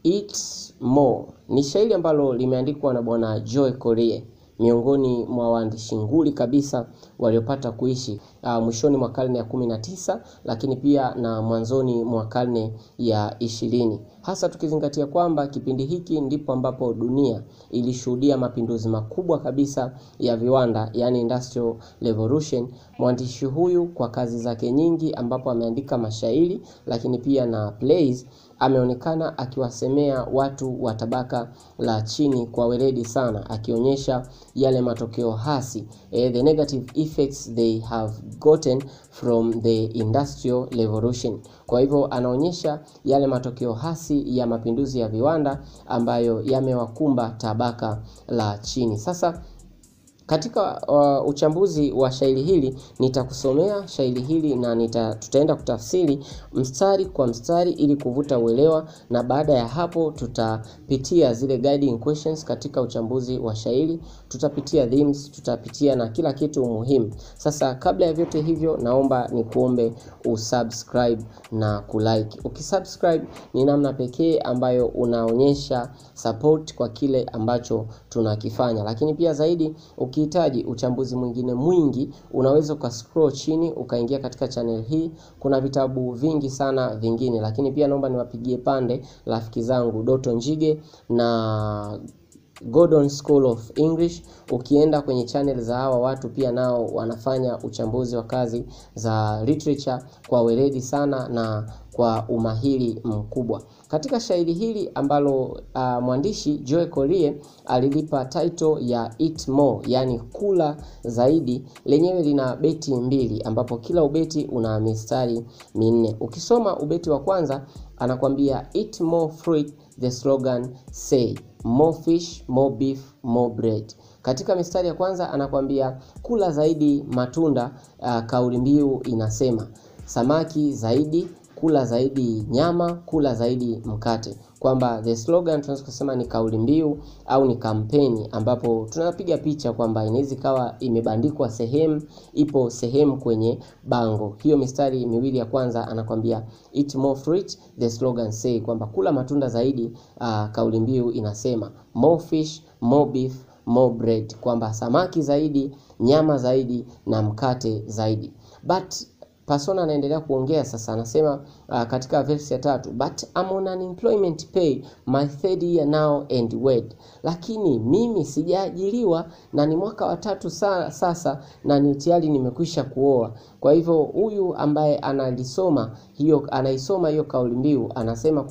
Eat more ni shairi ambalo limeandikwa na bwana Corrie, miongoni mwa waandishi nguli kabisa waliopata kuishi mwishoni mwa karne ya 19 lakini pia na mwanzoni mwa karne ya 20. Hasa tukizingatia kwamba kipindi hiki ndipo ambapo dunia ilishuhudia mapinduzi makubwa kabisa ya viwanda, yani industrial revolution. Mwandishi huyu kwa kazi zake nyingi ambapo ameandika mashairi lakini pia na plays, ameonekana akiwasemea watu wa tabaka la chini kwa weledi sana, akionyesha yale matokeo hasi, the negative effects they have gotten from the industrial revolution. Kwa hivyo anaonyesha yale matokeo hasi ya mapinduzi ya viwanda ambayo yamewakumba tabaka la chini. Sasa katika uchambuzi wa shairi hili nitakusomea shairi hili na tutaenda kutafsiri mstari kwa mstari ili kuvuta uelewa, na baada ya hapo tutapitia zile guiding questions katika uchambuzi wa shairi, tutapitia themes, tutapitia na kila kitu muhimu. Sasa kabla ya vyote hivyo, naomba nikuombe usubscribe na kulike. Ukisubscribe ni namna pekee ambayo unaonyesha support kwa kile ambacho tunakifanya, lakini pia zaidi ukihitaji uchambuzi mwingine mwingi unaweza ukascroll chini ukaingia katika channel hii. Kuna vitabu vingi sana vingine, lakini pia naomba niwapigie pande rafiki zangu Doto Njige na Gordon School of English. Ukienda kwenye channel za hawa watu pia nao wanafanya uchambuzi wa kazi za literature kwa weledi sana na kwa umahiri mkubwa. Katika shairi hili ambalo mwandishi Corrie alilipa title ya Eat More, yani kula zaidi, lenyewe lina beti mbili ambapo kila ubeti una mistari 4. Ukisoma ubeti wa kwanza anakuambia eat more fruit, the slogan say more fish, more beef, more bread. Katika mistari ya kwanza anakuambia kula zaidi matunda, kauli mbiu inasema samaki zaidi, kula zaidi nyama, kula zaidi mkate. Kwamba the slogan tunaweza kusema ni kauli mbiu au ni kampeni, ambapo tunapiga picha kwamba inaweza kawa imebandikwa sehemu, ipo sehemu kwenye bango. Hiyo mistari miwili ya kwanza anakuambia eat more fruit, the slogan say, kwamba kula matunda zaidi, kauli mbiu inasema more fish, more beef, more bread, kwamba samaki zaidi, nyama zaidi na mkate zaidi. But Persona anaendelea kuongea sasa, anasema katika verse ya 3, but I'm on unemployment pay my third year now and wed. Lakini mimi sijaajiriwa na ni mwaka wa 3 sasa na ni tayari nimekwisha kuoa. Kwa hivyo huyu ambaye anaisoma hiyo kauli mbiu anasema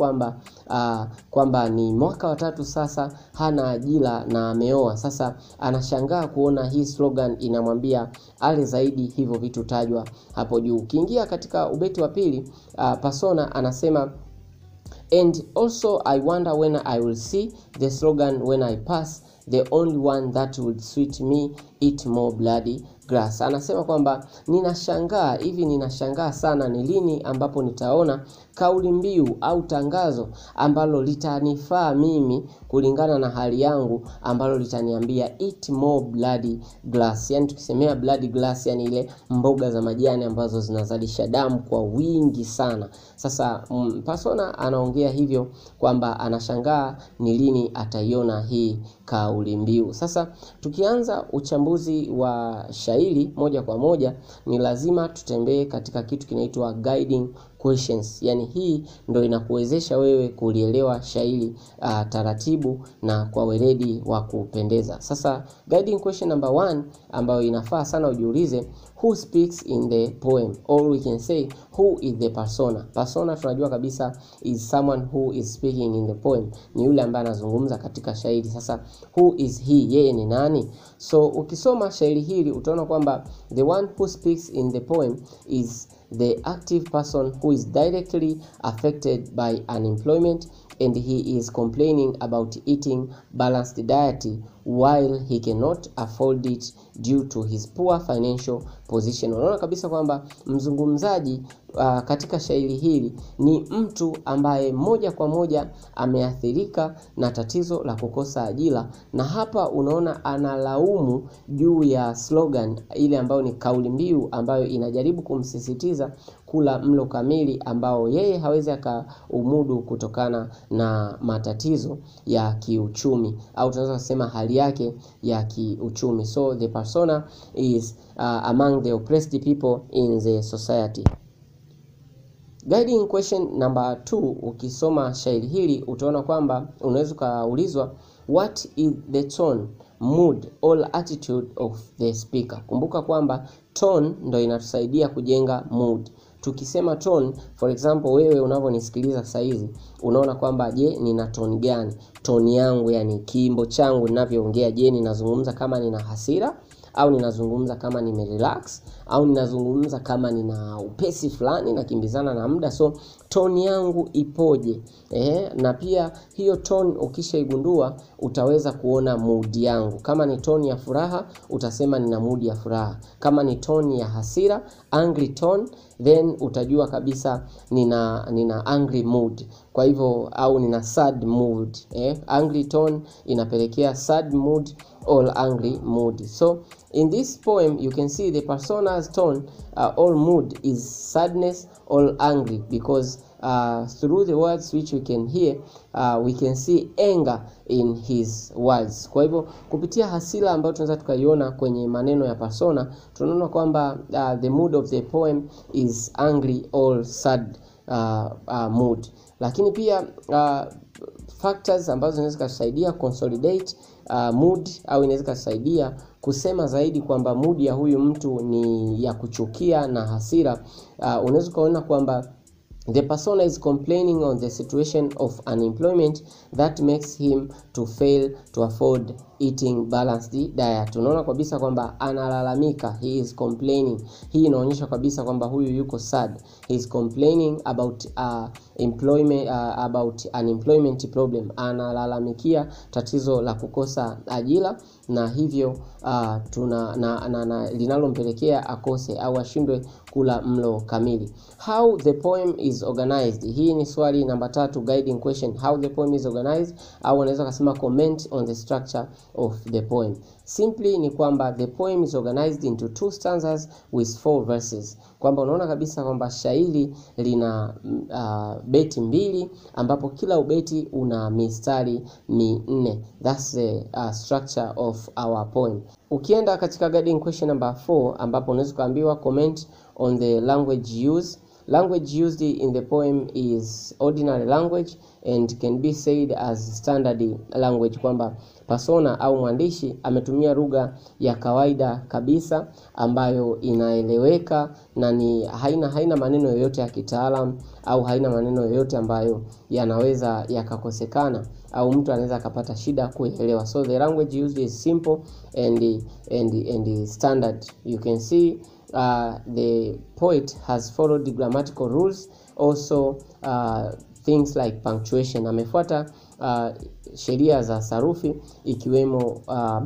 kwamba ni mwaka wa 3 sasa, hana ajira na ameoa. Sasa anashangaa kuona hii slogan inamwambia ale zaidi hivyo vitu tajwa hapo juu. Ukiingia katika ubeti wa pili, Persona anasema and also I wonder when I will see the slogan when I pass, the only one that would suit me, eat more bloody grass. Anasema kwamba ninashangaa sana ni lini ambapo nitaona kauli mbiu au tangazo ambalo litanifaa mimi kulingana na hali yangu, ambalo litaniambia eat more bloody grass. Yani tukisemea bloody grass, yani ile mboga za majani ambazo zinazalisha damu kwa wingi sana. Sasa Persona anaongea hivyo kwamba anashangaa ni lini ataiona hii kauli mbiu. Sasa tukianza uchambuzi wa shairi moja kwa moja, ni lazima tutembee katika kitu kinaitwa guiding questions. Yani hii ndio inakuwezesha wewe kulielewa shairi taratibu na kwa weledi wa kupendeza. Sasa guiding question number 1 ambayo inafaa sana ujiulize, who speaks in the poem, or we can say who is the persona. Persona tunajua kabisa is someone who is speaking in the poem, ni yule ambaye anazungumza katika shairi. Sasa who is he, yeye ni nani? So ukisoma shairi hili utaona kwamba the one who speaks in the poem is the active person who is directly affected by unemployment, and he is complaining about eating balanced diet while he cannot afford it due to his poor financial position. Unaona kabisa kwamba mzungumzaji katika shairi hili ni mtu ambaye moja kwa moja ameathirika na tatizo la kukosa ajira, na hapa unaona analaumu juu ya slogan ile ambayo ni kauli mbiu ambayo inajaribu kumsisitiza kula mlo kamili ambao yeye hawezi akaumudu kutokana na matatizo ya kiuchumi, au tunaweza kusema hali yake ya kiuchumi. So the persona is among the oppressed people in the society. Guiding question number 2, ukisoma shairi hili utaona kwamba unaweza kaulizwa what is the tone, mood or attitude of the speaker. Kumbuka kwamba tone ndo inatusaidia kujenga mood. Tukisema tone, for example, wewe unavyonisikiliza sasa hivi unaona kwamba je, nina tone gani? Tone yangu, yani kiimbo changu ninavyoongea, je, ninazungumza kama nina hasira au ninazungumza kama nimerelax au ninazungumza kama nina upesi fulani na kimbizana na muda. So tone yangu ipoje? Na pia hiyo tone ukishaigundua utaweza kuona mood yangu. Kama ni tone ya furaha utasema nina mood ya furaha. Kama ni tone ya hasira, angry tone, then utajua kabisa nina angry mood. Kwa hivyo au nina sad mood. Angry tone inapelekea sad mood or angry mood. So in this poem you can see the persona's tone or mood is sadness or angry, because through the words which we can hear we can see anger in his words. Kwa hivyo kupitia hasira ambayo tunaweza tukaiona kwenye maneno ya persona, tunaona kwamba the mood of the poem is angry or sad mood. Lakini pia factors ambazo zinaweza kusaidia consolidate mood, au inaweza kusaidia kusema zaidi kwamba mood ya huyu mtu ni ya kuchukia na hasira. Unaweza kuona kwamba the persona is complaining on the situation of unemployment that makes him to fail to afford eating balanced diet. Unaona kabisa kwamba analalamika, he is complaining. Hii inaonyesha kabisa kwamba huyu yuko sad. He is complaining about about unemployment problem. Analalamikia tatizo la kukosa ajira, na hivyo linalompelekea akose au ashindwe kula mlo kamili. How the poem is organized. Hii ni swali namba 3, guiding question. How the poem is organized, au unaweza kusema comment on the structure of the poem. Simply ni kwamba the poem is organized into 2 stanzas with 4 verses. Kwamba unaona kabisa kwamba shairi lina beti 2 ambapo kila ubeti una mistari 4. That's the structure of our poem. Ukienda katika guiding question number 4 ambapo unaweza kuambiwa comment on the language used. Language used in the poem is ordinary language and can be said as standard language, kwamba persona au mwandishi ametumia lugha ya kawaida kabisa ambayo inaeleweka na ni haina maneno yoyote ya kitaalamu au haina maneno yoyote ambayo yanaweza yakakosekana au mtu anaweza akapata shida kuelewa. So the language used is simple and standard. You can see the poet has followed the grammatical rules, also things like punctuation. Amefuata sheria za sarufi ikiwemo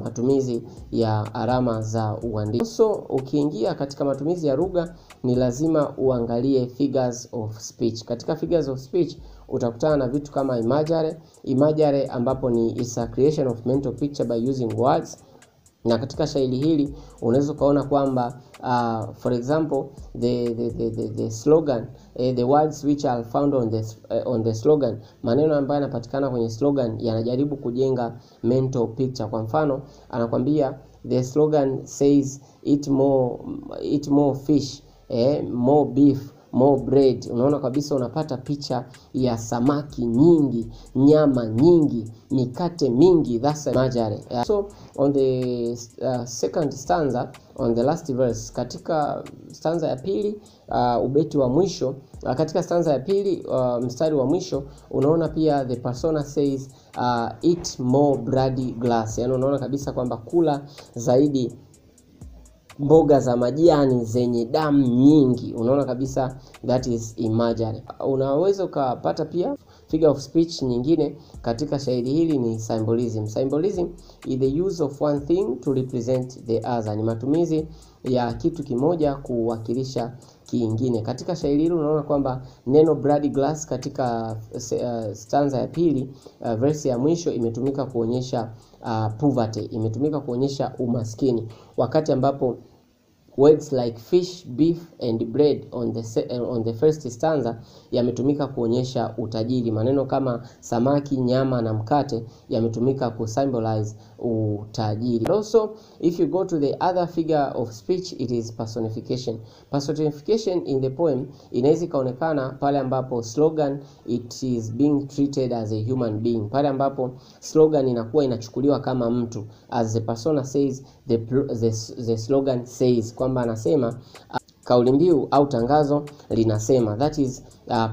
matumizi ya alama za uandishi. So ukiingia katika matumizi ya lugha ni lazima uangalie figures of speech. Katika figures of speech utakutana na vitu kama imagery ambapo is a creation of mental picture by using words. Na katika shairi hili unaweza kaona kwamba for example the slogan, the words which are found on the slogan, maneno ambayo yanapatikana kwenye slogan yanajaribu kujenga mental picture. Kwa mfano anakuambia the slogan says eat more fish, more beef, more bread. Unaona kabisa unapata picha ya samaki nyingi, nyama nyingi, mikate mingi. That's imagery. So on the second stanza, on the last verse, katika stanza ya pili ubeti wa mwisho, katika stanza ya pili mstari wa mwisho unaona pia the persona says eat more bloody grass. Yani unaona kabisa kwamba kula zaidi mboga za majani zenye damu nyingi. Unaona kabisa that is imagery. Unaweza ukapata pia figure of speech nyingine katika shairi hili ni symbolism. Symbolism is the use of one thing to represent the other. Ni matumizi ya kitu kimoja kuwakilisha kingine. Katika shairi hili unaona kwamba neno bloody glass katika stanza ya pili verse ya mwisho imetumika kuonyesha poverty, imetumika kuonyesha umaskini, wakati ambapo Words like fish, beef and bread on the first stanza yametumika kuonyesha utajiri. Maneno kama samaki, nyama na mkate yametumika kusymbolize utajiri. Also, if you go to the other figure of speech, it is personification. Personification in the poem inaweza kaonekana pale ambapo slogan it is being treated as a human being. Pale ambapo slogan inakuwa inachukuliwa kama mtu, as the persona says, the slogan says, kwamba anasema kauli mbiu au tangazo linasema. That is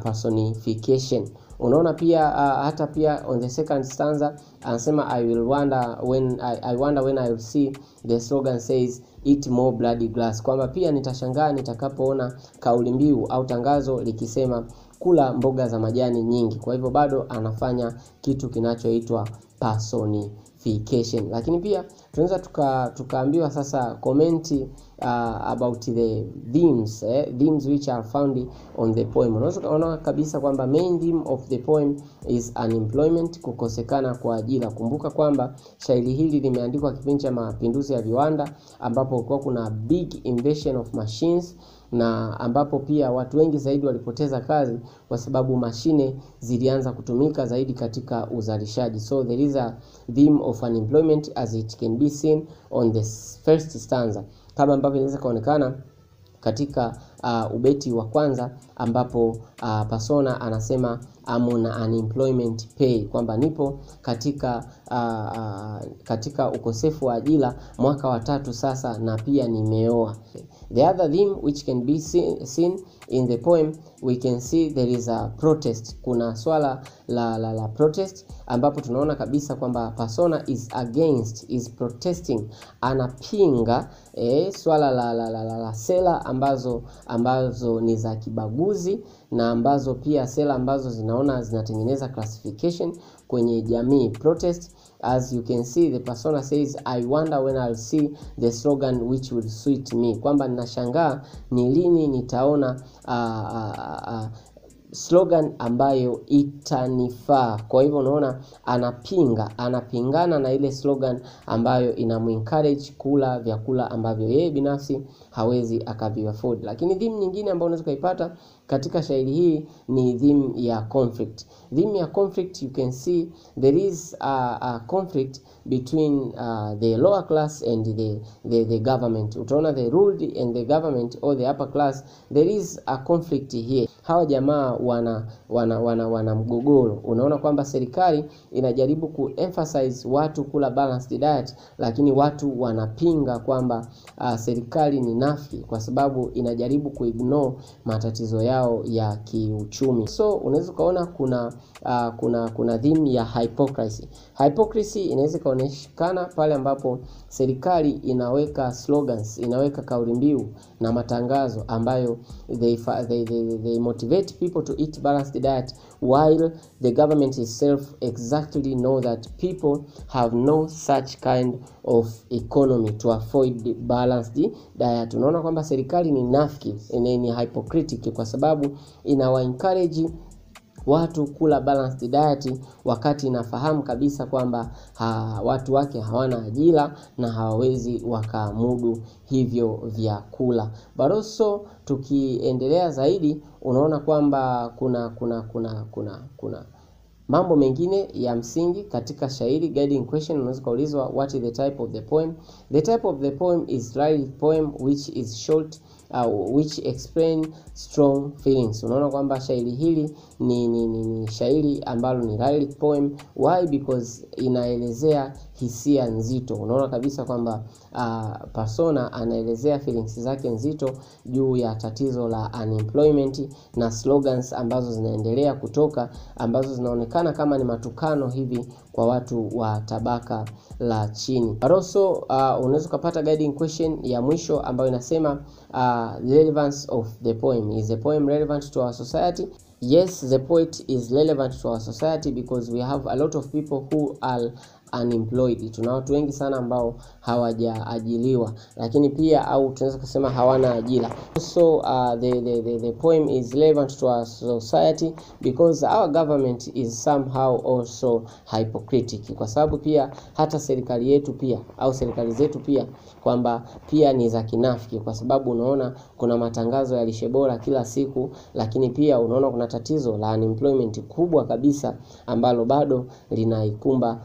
personification. Unaona pia hata pia on the second stanza anasema I wonder when I will see the slogan says eat more bloody grass, kwamba pia nitashangaa nitakapoona kauli mbiu au tangazo likisema kula mboga za majani nyingi. Kwa hivyo bado anafanya kitu kinachoitwa personification. Lakini pia tunaweza tukaambiwa sasa comment about the themes themes which are found on the poem. Unaweza kuona kabisa kwamba main theme of the poem is unemployment, kukosekana kwa ajira. Kumbuka kwamba shairi hili limeandikwa kipindi cha mapinduzi ya viwanda, ambapo kulikuwa kuna big invasion of machines, na ambapo pia watu wengi zaidi walipoteza kazi kwa sababu mashine zilianza kutumika zaidi katika uzalishaji. So there is a theme of unemployment as it can be seen on the first stanza, kama ambavyo inaweza kuonekana katika ubeti wa kwanza, ambapo persona anasema I'm on unemployment pay, kwamba nipo katika ukosefu wa ajira mwaka wa 3 sasa na pia nimeoa. The other theme which can be seen in the poem, we can see there is a protest. Kuna swala la protest, ambapo tunaona kabisa kwamba persona is protesting, anapinga swala la sela ambazo ni za kibaguzi, na ambazo pia sela ambazo zinatengeneza classification kwenye jamii. Protest, as you can see, the persona says I wonder when I'll see the slogan which will suit me, kwamba ninashangaa ni lini nitaona slogan ambayo itanifaa. Kwa hivyo unaona anapingana na ile slogan ambayo inamuencourage kula vyakula ambavyo yeye binafsi hawezi akavi-afford. Lakini theme nyingine ambayo unaweza kuipata katika shairi hii ni theme ya conflict. Theme ya conflict, you can see there is a conflict between the lower class and the government. Utaona the ruled and the government or the upper class, there is a conflict here. Hawa jamaa wana mgogoro. Unaona kwamba serikali inajaribu kuemphasize watu kula balanced diet, lakini watu wanapinga kwamba serikali ni nafi kwa sababu inajaribu kuignore matatizo yao ya kiuchumi. So unaweza kuona kuna theme ya hypocrisy. Hypocrisy inaweza kuonekana pale ambapo serikali inaweka slogans, inaweka kauli mbiu na matangazo ambayo they motivate people to eat balanced diet, while the government itself exactly know that people have no such kind of economy to afford the balanced diet. Unaona kwamba serikali ni nafiki, ni hypocritic, kwa sababu inawa encourage watu kula balanced diet wakati inafahamu kabisa kwamba watu wake hawana ajira na hawawezi wakamudu hivyo vyakula. But also tukiendelea zaidi, unaona kwamba kuna mambo mengine ya msingi katika shairi. Guiding question, unaweza kuulizwa what is the type of the poem. The type of the poem is lyric poem which is short, which explain strong feelings. Unaona kwamba shairi hili ni shairi ambalo ni lyric poem. Why? Because inaelezea hisia nzito. Unaona kabisa kwamba persona anaelezea feelings zake nzito juu ya tatizo la unemployment na slogans ambazo zinaendelea kutoka, ambazo zinaonekana kama ni matukano hivi kwa watu wa tabaka la chini. Also unaweza kupata guiding question ya mwisho ambayo inasema relevance of the poem. Is the poem relevant to our society? Yes, the poet is relevant to our society because we have a lot of people who are unemployed. Tuna watu wengi sana ambao hawajaajiliwa, lakini pia au tunaweza kusema hawana ajira. So the poem is relevant to our society because our government is somehow also hypocritical, kwa sababu pia hata serikali yetu pia au serikali zetu pia kwamba pia ni za kinafiki, kwa sababu unaona kuna matangazo ya lishe bora kila siku, lakini pia unaona kuna tatizo la unemployment kubwa kabisa ambalo bado linaikumba